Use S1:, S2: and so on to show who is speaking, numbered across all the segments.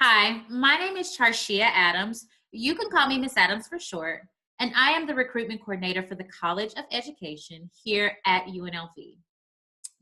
S1: Hi, my name is Charshia Adams. You can call me Miss Adams for short, and I am the recruitment coordinator for the College of Education here at UNLV.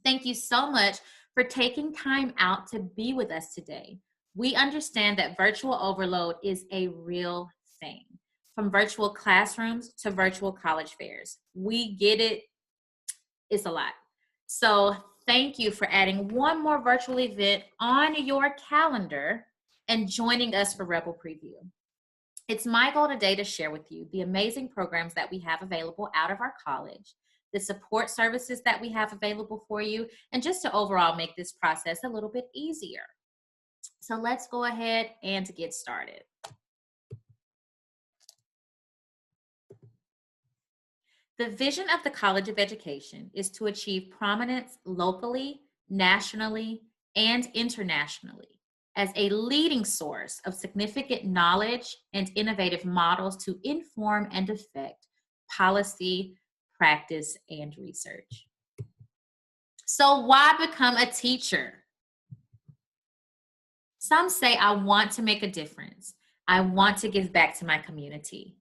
S1: Thank you so much for taking time out to be with us today. We understand that virtual overload is a real thing, from virtual classrooms to virtual college fairs. We get it, it's a lot. So thank you for adding one more virtual event on your calendar and joining us for Rebel Preview. It's my goal today to share with you the amazing programs that we have available out of our college, the support services that we have available for you, and just to overall make this process a little bit easier. So let's go ahead and get started. The vision of the College of Education is to achieve prominence locally, nationally, and internationally as a leading source of significant knowledge and innovative models to inform and affect policy, practice, and research. So why become a teacher? Some say, I want to make a difference. I want to give back to my community.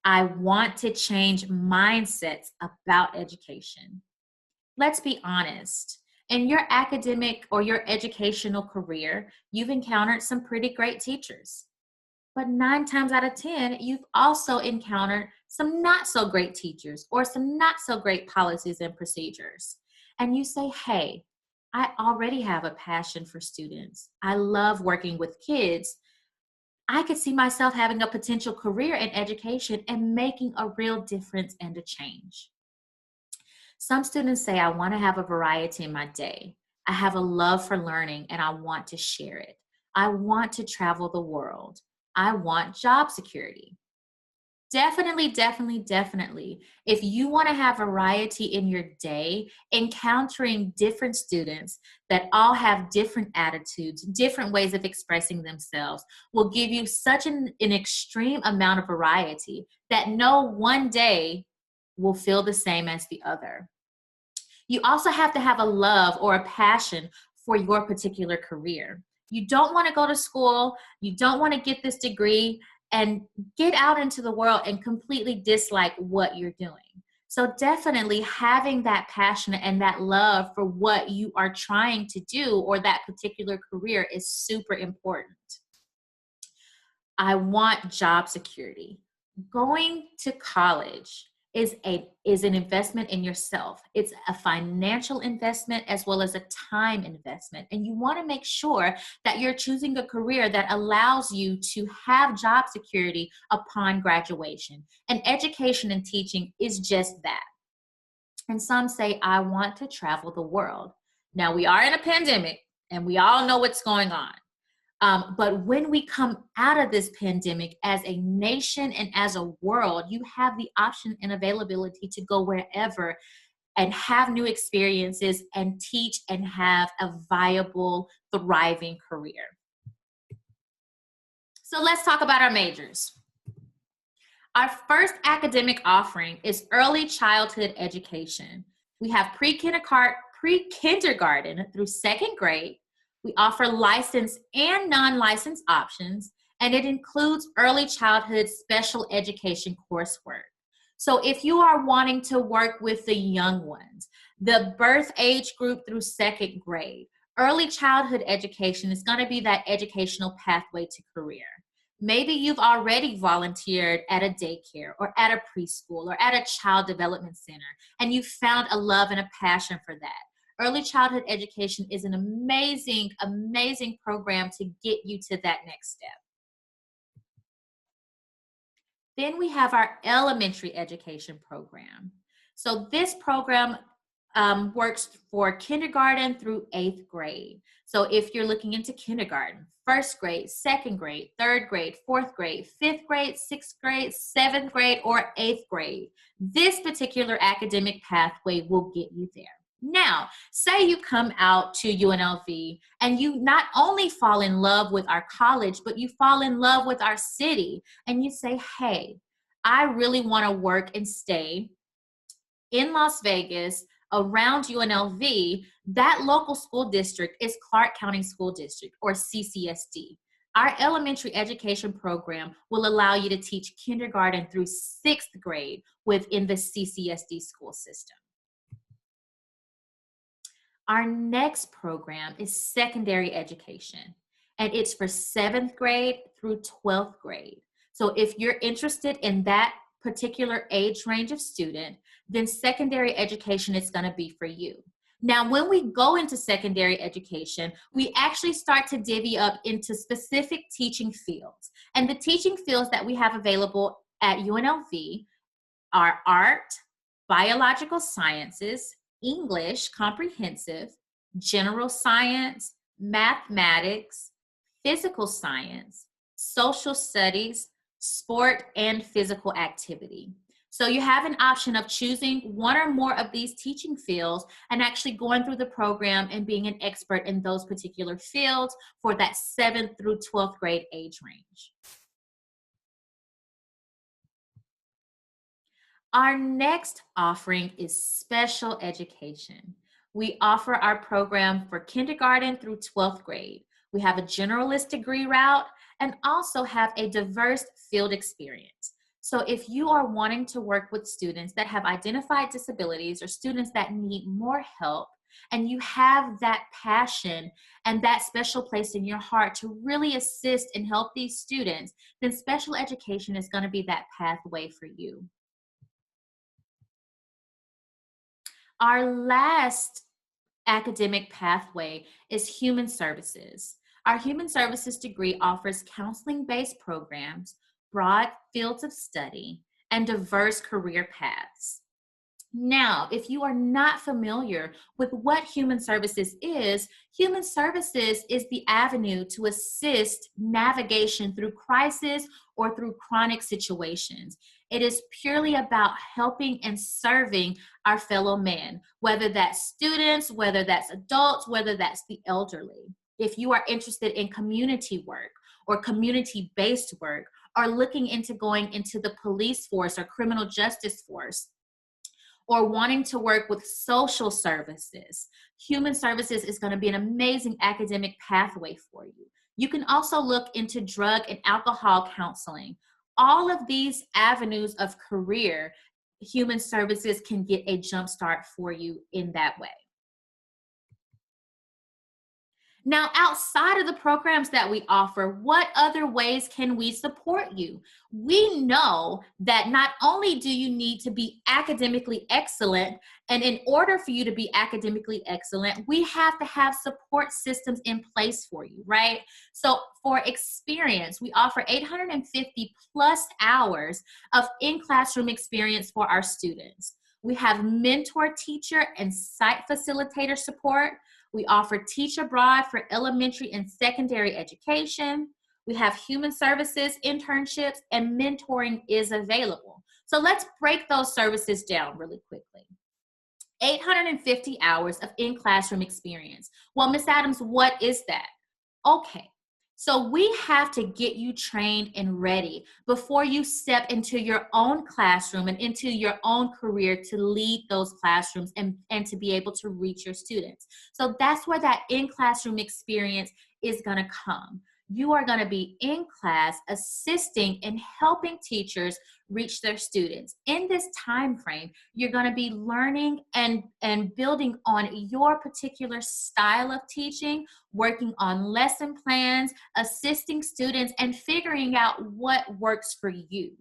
S1: I want to change mindsets about education. Let's be honest. In your academic or your educational career, you've encountered some pretty great teachers. But 9 times out of 10, you've also encountered some not so great teachers or some not so great policies and procedures. And you say, hey, I already have a passion for students. I love working with kids. I could see myself having a potential career in education and making a real difference and a change. Some students say, I want to have a variety in my day. I have a love for learning and I want to share it. I want to travel the world. I want job security. Definitely. If you want to have variety in your day, encountering different students that all have different attitudes, different ways of expressing themselves will give you such an extreme amount of variety that no one day will feel the same as the other. You also have to have a love or a passion for your particular career. You don't want to go to school, you don't want to get this degree and get out into the world and completely dislike what you're doing. So definitely having that passion and that love for what you are trying to do or that particular career is super important. I want job security. Going to college is an investment in yourself. It's a financial investment as well as a time investment. And you want to make sure that you're choosing a career that allows you to have job security upon graduation. And education and teaching is just that. And some say, I want to travel the world. Now, we are in a pandemic and we all know what's going on. But when we come out of this pandemic as a nation and as a world, you have the option and availability to go wherever and have new experiences and teach and have a viable, thriving career. So let's talk about our majors. Our first academic offering is early childhood education. We have pre-kindergarten through 2nd grade. We offer licensed and non-licensed options, and it includes early childhood special education coursework. So if you are wanting to work with the young ones, the birth age group through 2nd grade, early childhood education is going to be that educational pathway to career. Maybe you've already volunteered at a daycare or at a preschool or at a child development center, and you found a love and a passion for that. Early childhood education is an amazing, amazing program to get you to that next step. Then we have our elementary education program. So this program works for kindergarten through 8th grade. So if you're looking into kindergarten, 1st grade, 2nd grade, 3rd grade, 4th grade, 5th grade, 6th grade, 7th grade, or 8th grade, this particular academic pathway will get you there. Now, say you come out to UNLV and you not only fall in love with our college, but you fall in love with our city and you say, hey, I really want to work and stay in Las Vegas around UNLV. That local school district is Clark County School District, or CCSD. Our elementary education program will allow you to teach kindergarten through 6th grade within the CCSD school system. Our next program is secondary education, and it's for 7th grade through 12th grade. So if you're interested in that particular age range of student, then secondary education is going to be for you. Now, when we go into secondary education, we actually start to divvy up into specific teaching fields. And the teaching fields that we have available at UNLV are art, biological sciences, English comprehensive, general science, mathematics, physical science, social studies, sport, and physical activity. So you have an option of choosing one or more of these teaching fields and actually going through the program and being an expert in those particular fields for that 7th through 12th grade age range. Our next offering is special education. We offer our program for kindergarten through 12th grade. We have a generalist degree route and also have a diverse field experience. So if you are wanting to work with students that have identified disabilities or students that need more help, and you have that passion and that special place in your heart to really assist and help these students, then special education is going to be that pathway for you. Our last academic pathway is human services. Our human services degree offers counseling-based programs, broad fields of study, and diverse career paths. Now, if you are not familiar with what human services is the avenue to assist navigation through crisis or through chronic situations. It is purely about helping and serving our fellow men, whether that's students, whether that's adults, whether that's the elderly. If you are interested in community work or community-based work, or looking into going into the police force or criminal justice force, or wanting to work with social services, human services is going to be an amazing academic pathway for you. You can also look into drug and alcohol counseling. All of these avenues of career, human services can get a jump start for you in that way. Now, outside of the programs that we offer, what other ways can we support you? We know that not only do you need to be academically excellent, and in order for you to be academically excellent, we have to have support systems in place for you, right? So for experience, we offer 850 plus hours of in-classroom experience for our students. We have mentor, teacher, and site facilitator support. We offer Teach Abroad for elementary and secondary education. We have human services, internships, and mentoring is available. So let's break those services down really quickly. 850 hours of in-classroom experience. Well, Ms. Adams, what is that? Okay. So we have to get you trained and ready before you step into your own classroom and into your own career to lead those classrooms and to be able to reach your students. So that's where that in-classroom experience is going to come. You are going to be in class assisting and helping teachers reach their students. In this time frame, you're going to be learning and building on your particular style of teaching, working on lesson plans, assisting students, and figuring out what works for you.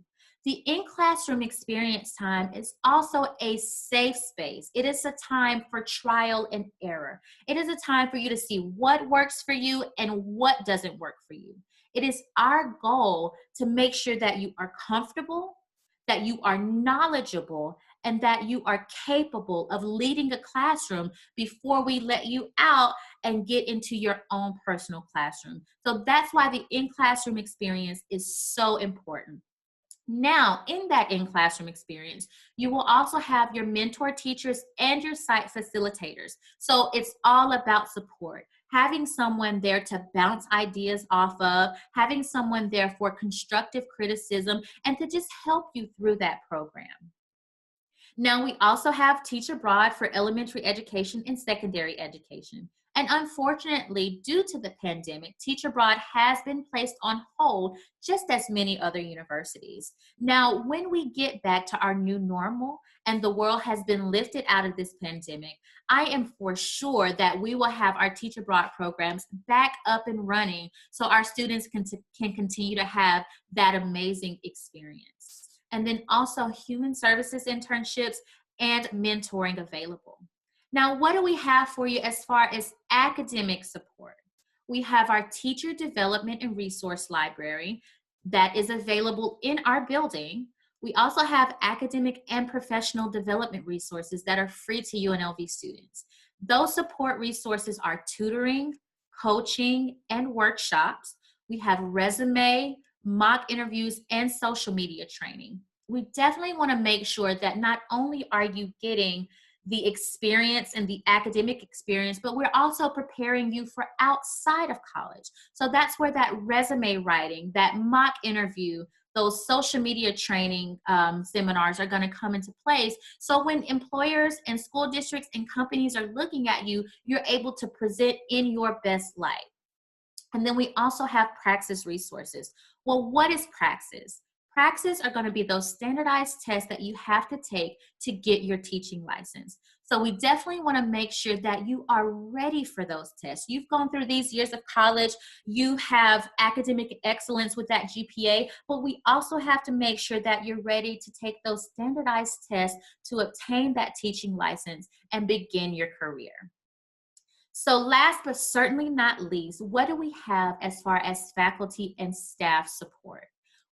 S1: The in-classroom experience time is also a safe space. It is a time for trial and error. It is a time for you to see what works for you and what doesn't work for you. It is our goal to make sure that you are comfortable, that you are knowledgeable, and that you are capable of leading a classroom before we let you out and get into your own personal classroom. So that's why the in-classroom experience is so important. Now, in that in-classroom experience, you will also have your mentor teachers and your site facilitators. So it's all about support. Having someone there to bounce ideas off of, having someone there for constructive criticism, and to just help you through that program. Now, we also have Teach Abroad for elementary education and secondary education. And unfortunately, due to the pandemic, Teach Abroad has been placed on hold, just as many other universities. Now, when we get back to our new normal and the world has been lifted out of this pandemic, I am for sure that we will have our Teach Abroad programs back up and running so our students can continue to have that amazing experience. And then also human services internships and mentoring available. Now, what do we have for you as far as academic support? We have our teacher development and resource library that is available in our building. We also have academic and professional development resources that are free to UNLV students. Those support resources are tutoring, coaching, and workshops. We have resume, mock interviews, and social media training. We definitely want to make sure that not only are you getting the experience and the academic experience, but we're also preparing you for outside of college. So that's where that resume writing, that mock interview, those social media training seminars are going to come into place. So when employers and school districts and companies are looking at you, you're able to present in your best light. And then we also have Praxis resources. Well, what is Praxis? Praxis are going to be those standardized tests that you have to take to get your teaching license. So we definitely want to make sure that you are ready for those tests. You've gone through these years of college, you have academic excellence with that GPA, but we also have to make sure that you're ready to take those standardized tests to obtain that teaching license and begin your career. So last but certainly not least, what do we have as far as faculty and staff support?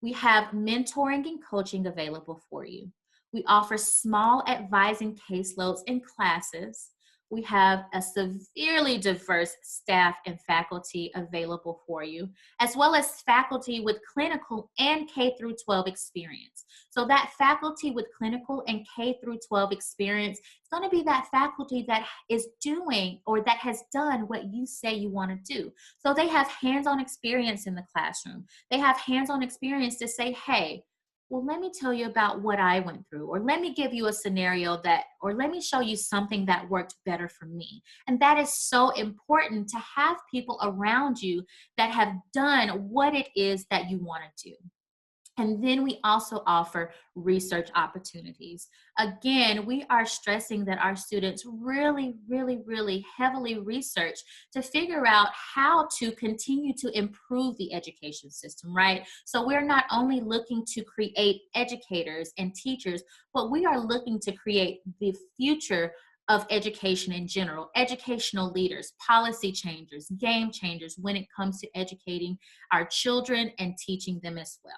S1: We have mentoring and coaching available for you. We offer small advising caseloads and classes. We have a severely diverse staff and faculty available for you, as well as faculty with clinical and K through 12 experience. So that faculty with clinical and K through 12 experience is going to be that faculty that is doing or that has done what you say you want to do. So they have hands-on experience in the classroom. They have hands-on experience to say, hey, well, let me tell you about what I went through, or let me give you a scenario that, or let me show you something that worked better for me. And that is so important to have people around you that have done what it is that you want to do. And then we also offer research opportunities. Again, we are stressing that our students really, really, really heavily research to figure out how to continue to improve the education system, right? So we're not only looking to create educators and teachers, but we are looking to create the future of education in general, educational leaders, policy changers, game changers when it comes to educating our children and teaching them as well.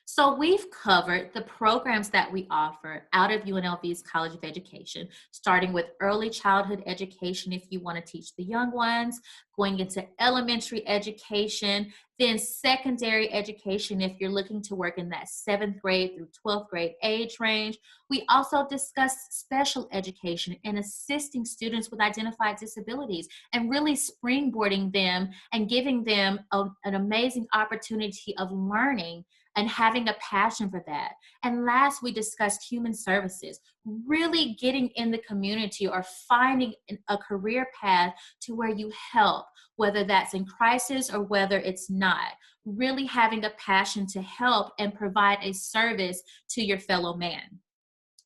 S1: So we've covered the programs that we offer out of UNLV's College of Education, starting with early childhood education if you want to teach the young ones, going into elementary education, then secondary education if you're looking to work in that 7th grade through 12th grade age range. We also discuss special education and assisting students with identified disabilities and really springboarding them and giving them an amazing opportunity of learning and having a passion for that. And last, we discussed human services, really getting in the community or finding a career path to where you help, whether that's in crisis or whether it's not, really having a passion to help and provide a service to your fellow man.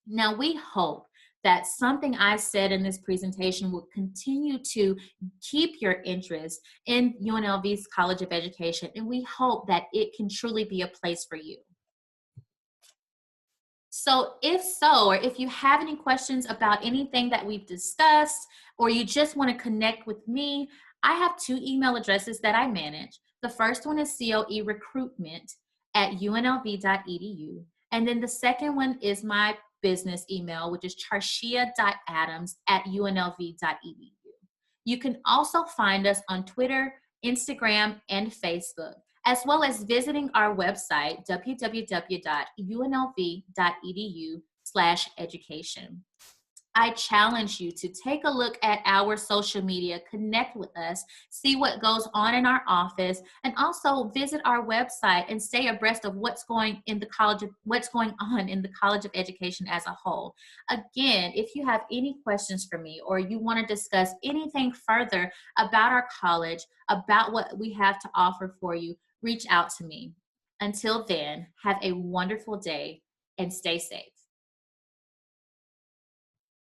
S1: Now, we hope that something I said in this presentation will continue to keep your interest in UNLV's College of Education, and we hope that it can truly be a place for you. So if so, or if you have any questions about anything that we've discussed, or you just want to connect with me, I have 2 email addresses that I manage. The first one is coerecruitment@unlv.edu, and then the second one is my business email, which is charshia.adams@unlv.edu. You can also find us on Twitter, Instagram, and Facebook, as well as visiting our website, www.unlv.edu/education. I challenge you to take a look at our social media, connect with us, see what goes on in our office, and also visit our website and stay abreast of what's going on in the College of Education as a whole. Again, if you have any questions for me or you want to discuss anything further about our college, about what we have to offer for you, reach out to me. Until then, have a wonderful day and stay safe.